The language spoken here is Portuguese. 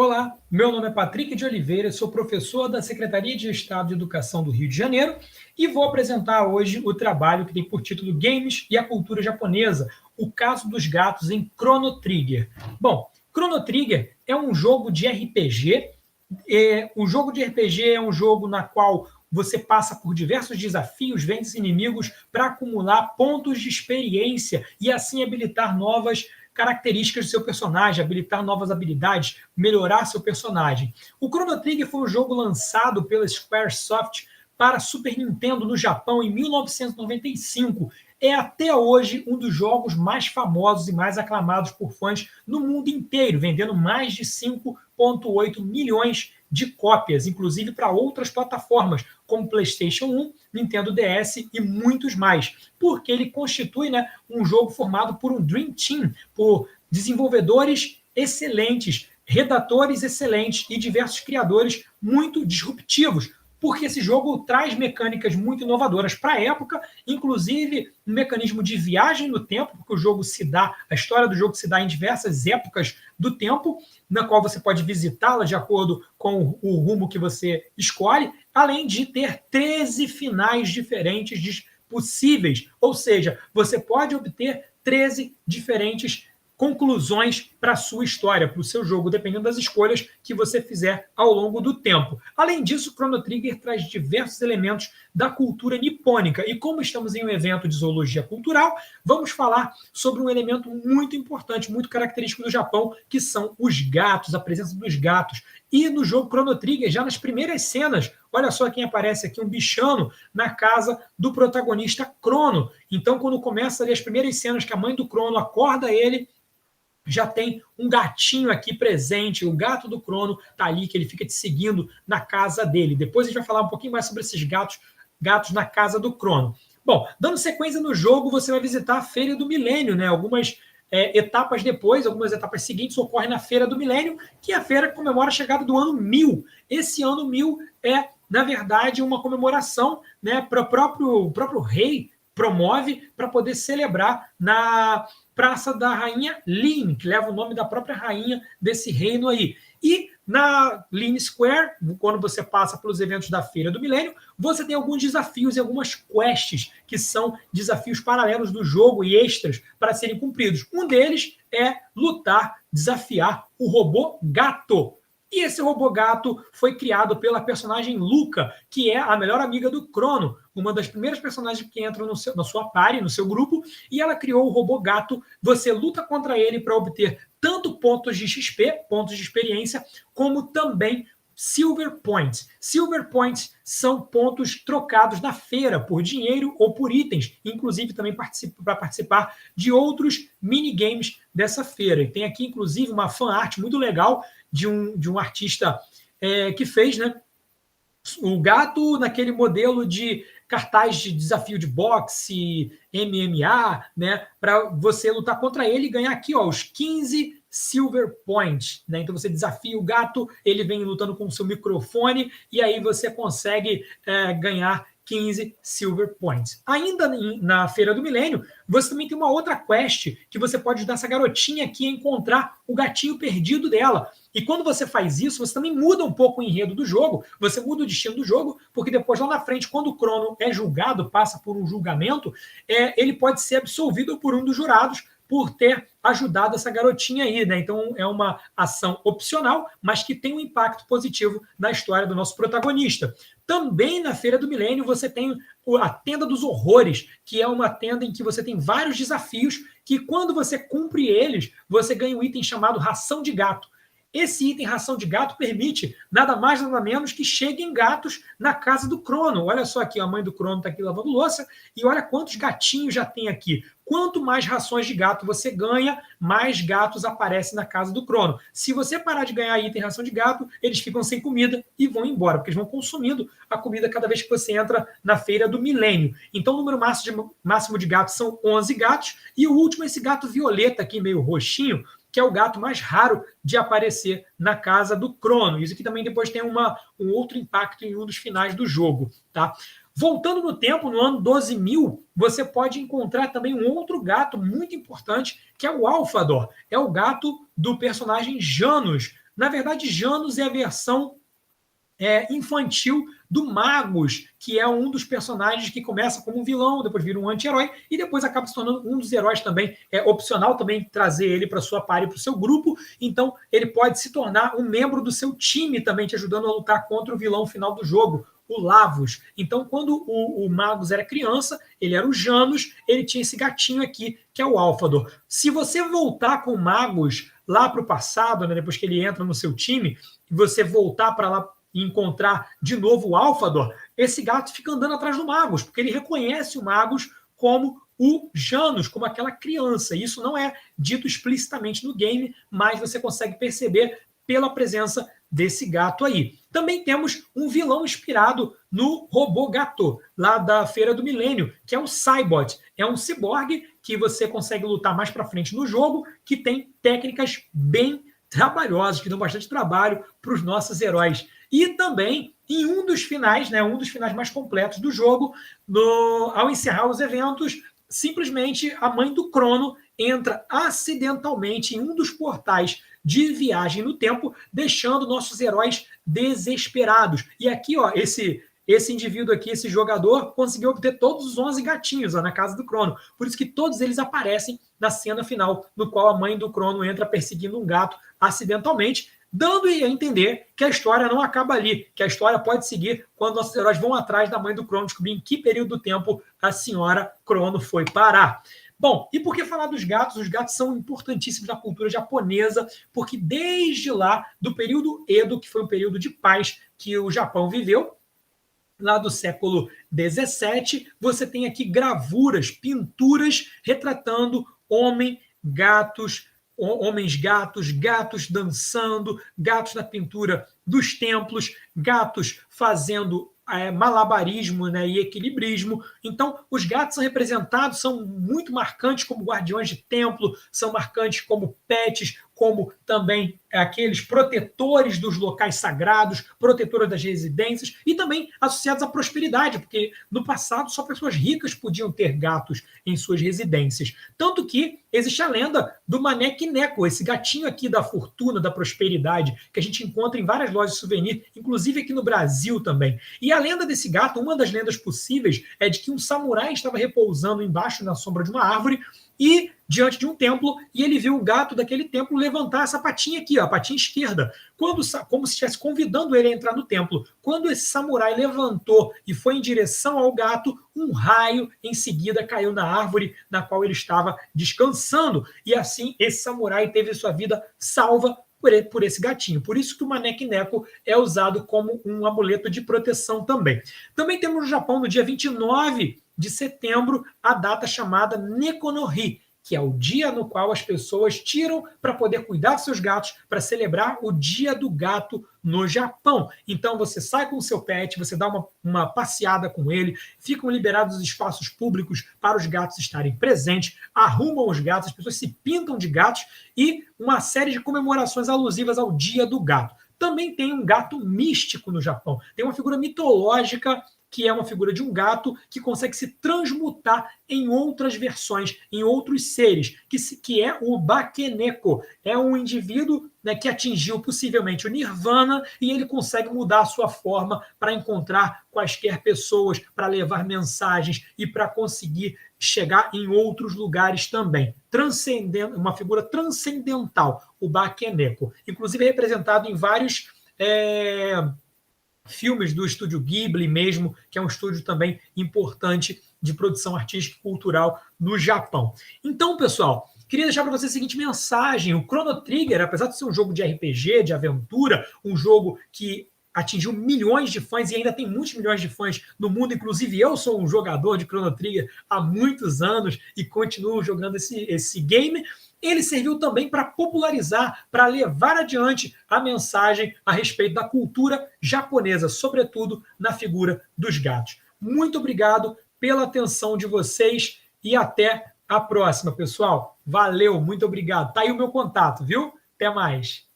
Olá, meu nome é Patrick de Oliveira, sou professor da Secretaria de Estado de Educação do Rio de Janeiro e vou apresentar hoje o trabalho que tem por título Games e a Cultura Japonesa, o caso dos gatos em Chrono Trigger. Bom, Chrono Trigger é um jogo de RPG. O jogo de RPG é um jogo na qual você passa por diversos desafios, vence inimigos para acumular pontos de experiência e assim habilitar novas características do seu personagem, habilitar novas habilidades, melhorar seu personagem. O Chrono Trigger foi um jogo lançado pela Squaresoft para Super Nintendo no Japão em 1995. É até hoje um dos jogos mais famosos e mais aclamados por fãs no mundo inteiro, vendendo mais de 5,8 milhões de cópias, inclusive para outras plataformas, como PlayStation 1, Nintendo DS e muitos mais, porque ele constitui, um jogo formado por um Dream Team, por desenvolvedores excelentes, redatores excelentes e diversos criadores muito disruptivos, porque esse jogo traz mecânicas muito inovadoras para a época, inclusive um mecanismo de viagem no tempo, porque a história do jogo se dá em diversas épocas do tempo, na qual você pode visitá-la de acordo com o rumo que você escolhe, além de ter 13 finais diferentes possíveis, ou seja, você pode obter 13 diferentes conclusões para a sua história, para o seu jogo, dependendo das escolhas que você fizer ao longo do tempo. Além disso, Chrono Trigger traz diversos elementos da cultura nipônica. E como estamos em um evento de zoologia cultural, vamos falar sobre um elemento muito importante, muito característico do Japão, que são os gatos, a presença dos gatos. E no jogo Chrono Trigger, já nas primeiras cenas, olha só quem aparece aqui, um bichano na casa do protagonista Crono. Então, quando começa ali as primeiras cenas que a mãe do Crono acorda ele, já tem um gatinho aqui presente, o gato do Crono está ali, que ele fica te seguindo na casa dele. Depois a gente vai falar um pouquinho mais sobre esses gatos na casa do Crono. Bom, dando sequência no jogo, você vai visitar a Feira do Milênio, né? Algumas etapas depois, algumas etapas seguintes ocorrem na Feira do Milênio, que é a feira que comemora a chegada do ano 1000. Esse ano 1000 é, na verdade, uma comemoração, né, para o próprio rei promove para poder celebrar na Praça da Rainha Lin, que leva o nome da própria rainha desse reino aí. E na Lin Square, quando você passa pelos eventos da Feira do Milênio, você tem alguns desafios e algumas quests, que são desafios paralelos do jogo e extras para serem cumpridos. Um deles é desafiar o robô gato. E esse robô gato foi criado pela personagem Luca, que é a melhor amiga do Crono, uma das primeiras personagens que entram na sua party, no seu grupo, e ela criou o robô gato. Você luta contra ele para obter tanto pontos de XP, pontos de experiência, como também Silver Points. Silver Points são pontos trocados na feira por dinheiro ou por itens, inclusive também para participar de outros minigames dessa feira. E tem aqui, inclusive, uma fanart muito legal de um artista que fez, né, o gato naquele modelo de cartaz de desafio de boxe, MMA, né, para você lutar contra ele e ganhar aqui, ó, os 15 Silver Points, né? Então você desafia o gato, ele vem lutando com o seu microfone e aí você consegue ganhar 15 Silver Points. Ainda na Feira do Milênio, você também tem uma outra quest que você pode ajudar essa garotinha aqui a encontrar o gatinho perdido dela. E quando você faz isso, você também muda um pouco o enredo do jogo, você muda o destino do jogo, porque depois lá na frente, quando o Crono é julgado, passa por um julgamento, ele pode ser absolvido por um dos jurados por ter ajudado essa garotinha aí, né? Então é uma ação opcional, mas que tem um impacto positivo na história do nosso protagonista. Também na Feira do Milênio você tem a Tenda dos Horrores, que é uma tenda em que você tem vários desafios que quando você cumpre eles, você ganha um item chamado Ração de Gato. Esse item ração de gato permite nada mais nada menos que cheguem gatos na casa do Crono. Olha só aqui, a mãe do Crono está aqui lavando louça e olha quantos gatinhos já tem aqui. Quanto mais rações de gato você ganha, mais gatos aparecem na casa do Crono. Se você parar de ganhar item ração de gato, eles ficam sem comida e vão embora, porque eles vão consumindo a comida cada vez que você entra na Feira do Milênio. Então o número máximo de gatos são 11 gatos e o último é esse gato violeta aqui, meio roxinho, que é o gato mais raro de aparecer na casa do Crono. Isso aqui também depois tem um outro impacto em um dos finais do jogo, tá? Voltando no tempo, no ano 12.000, você pode encontrar também um outro gato muito importante, que é o Alfador. É o gato do personagem Janus, Na verdade, Janus é a versão infantil do Magus, que é um dos personagens que começa como um vilão, depois vira um anti-herói e depois acaba se tornando um dos heróis também. É opcional também trazer ele para sua party, para o seu grupo, então ele pode se tornar um membro do seu time também, te ajudando a lutar contra o vilão final do jogo, o Lavos. Então, quando o Magus era criança, ele era o Janus, ele tinha esse gatinho aqui, que é o Alphador. Se você voltar com o Magus lá para o passado, né, depois que ele entra no seu time, e você voltar para lá e encontrar de novo o Alphador, esse gato fica andando atrás do Magus, porque ele reconhece o Magus como o Janus, como aquela criança. Isso não é dito explicitamente no game, mas você consegue perceber pela presença desse gato aí. Também temos um vilão inspirado no robô gato, lá da Feira do Milênio, que é o Cybot. É um ciborgue que você consegue lutar mais para frente no jogo, que tem técnicas bem trabalhosas, que dão bastante trabalho para os nossos heróis. E também, em um dos finais, né, um dos finais mais completos do jogo, ao encerrar os eventos, simplesmente a mãe do Crono entra acidentalmente em um dos portais de viagem no tempo, deixando nossos heróis desesperados. E aqui, ó, esse indivíduo aqui, esse jogador, conseguiu obter todos os 11 gatinhos ó, na casa do Crono. Por isso que todos eles aparecem na cena final, no qual a mãe do Crono entra perseguindo um gato acidentalmente, dando a entender que a história não acaba ali, que a história pode seguir quando nossos heróis vão atrás da mãe do Crono, descobrir em que período do tempo a senhora Crono foi parar. Bom, e por que falar dos gatos? Os gatos são importantíssimos na cultura japonesa, porque desde lá, do período Edo, que foi um período de paz que o Japão viveu, lá do século XVII, você tem aqui gravuras, pinturas retratando homens, gatos, gatos dançando, gatos na pintura dos templos, gatos fazendo malabarismo, né, e equilibrismo. Então, os gatos são representados, são muito marcantes como guardiões de templo, são marcantes como pets, como também aqueles protetores dos locais sagrados, protetores das residências e também associados à prosperidade, porque no passado só pessoas ricas podiam ter gatos em suas residências. Tanto que existe a lenda do Maneque Neko, esse gatinho aqui da fortuna, da prosperidade, que a gente encontra em várias lojas de souvenir, inclusive aqui no Brasil também. E a lenda desse gato, uma das lendas possíveis, é de que um samurai estava repousando embaixo na sombra de uma árvore e diante de um templo, e ele viu o gato daquele templo levantar essa patinha aqui, ó, a patinha esquerda, como se estivesse convidando ele a entrar no templo. Quando esse samurai levantou e foi em direção ao gato, um raio em seguida caiu na árvore na qual ele estava descansando, e assim esse samurai teve sua vida salva por esse gatinho. Por isso que o Maneque Neko é usado como um amuleto de proteção também. Também temos no Japão, no dia 29 de setembro, a data chamada Neko no Hi, que é o dia no qual as pessoas tiram para poder cuidar dos seus gatos, para celebrar o Dia do Gato no Japão. Então você sai com o seu pet, você dá uma passeada com ele, ficam liberados os espaços públicos para os gatos estarem presentes, arrumam os gatos, as pessoas se pintam de gatos e uma série de comemorações alusivas ao Dia do Gato. Também tem um gato místico no Japão, tem uma figura mitológica que é uma figura de um gato que consegue se transmutar em outras versões, em outros seres, que é o Bakeneko. É um indivíduo, né, que atingiu possivelmente o Nirvana e ele consegue mudar a sua forma para encontrar quaisquer pessoas, para levar mensagens e para conseguir chegar em outros lugares também. Uma figura transcendental, o Bakeneko. Inclusive é representado em vários filmes do estúdio Ghibli mesmo, que é um estúdio também importante de produção artística e cultural no Japão. Então, pessoal, queria deixar para vocês a seguinte mensagem: o Chrono Trigger, apesar de ser um jogo de RPG, de aventura, um jogo que atingiu milhões de fãs e ainda tem muitos milhões de fãs no mundo, inclusive eu sou um jogador de Chrono Trigger há muitos anos e continuo jogando esse game. Ele serviu também para popularizar, para levar adiante a mensagem a respeito da cultura japonesa, sobretudo na figura dos gatos. Muito obrigado pela atenção de vocês e até a próxima, pessoal. Valeu, muito obrigado. Tá aí o meu contato, viu? Até mais.